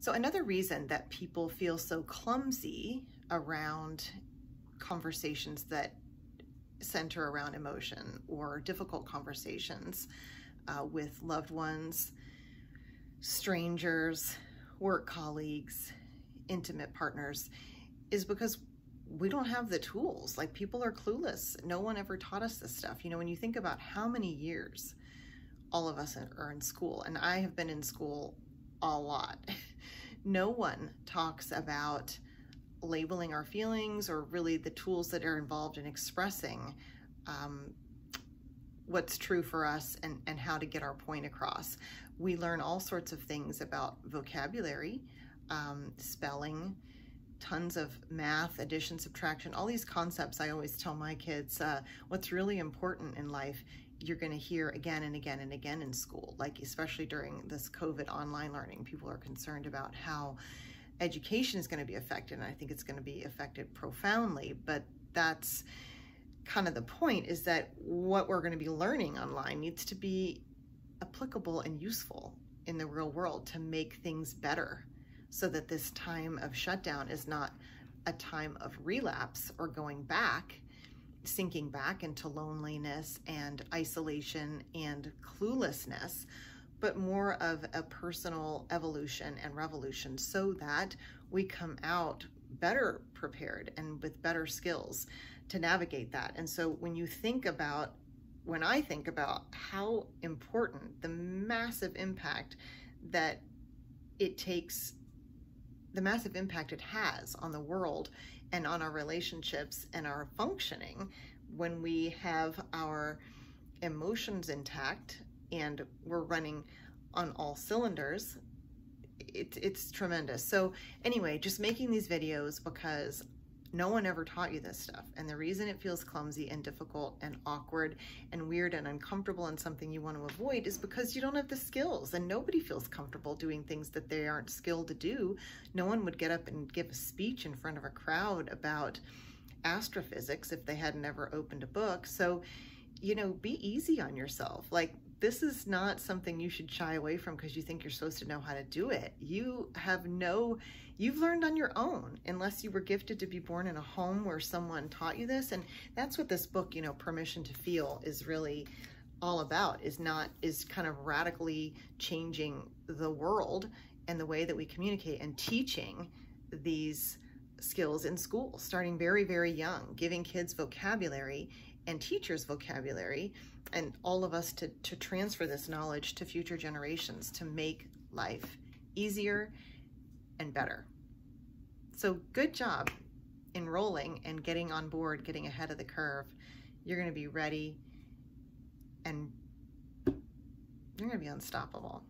So another reason that people feel so clumsy around conversations that center around emotion, or difficult conversations with loved ones, strangers, work colleagues, intimate partners, is because we don't have the tools. Like, people are clueless. No one ever taught us this stuff. You know, when you think about how many years all of us are in school, and I have been in school a lot, no one talks about labeling our feelings, or really the tools that are involved in expressing what's true for us and how to get our point across. We learn all sorts of things about vocabulary, spelling, tons of math, addition, subtraction, all these concepts. I always tell my kids, what's really important in life, you're going to hear again and again and again in school. Like, especially during this COVID online learning, people are concerned about how education is going to be affected, and I think it's going to be affected profoundly. But that's kind of the point, is that what we're going to be learning online needs to be applicable and useful in the real world to make things better, so that this time of shutdown is not a time of relapse or going back, sinking back into loneliness and isolation and cluelessness, but more of a personal evolution and revolution, so that we come out better prepared and with better skills to navigate that. And so when I think about how important, the massive impact that it takes, the massive impact it has on the world and on our relationships and our functioning, when we have our emotions intact and we're running on all cylinders, it's tremendous. So anyway, just making these videos because no one ever taught you this stuff. And the reason it feels clumsy and difficult and awkward and weird and uncomfortable and something you want to avoid is because you don't have the skills, and nobody feels comfortable doing things that they aren't skilled to do. No one would get up and give a speech in front of a crowd about astrophysics if they hadn't ever opened a book. So, you know, be easy on yourself. Like, this is not something you should shy away from because you think you're supposed to know how to do it. You've learned on your own, unless you were gifted to be born in a home where someone taught you this. And that's what this book, you know, Permission to Feel, is really all about, is kind of radically changing the world and the way that we communicate, and teaching these skills in school, starting very, very young, giving kids vocabulary and teachers vocabulary, and all of us to transfer this knowledge to future generations to make life easier and better. So good job enrolling and getting on board, getting ahead of the curve. You're going to be ready, and you're going to be unstoppable.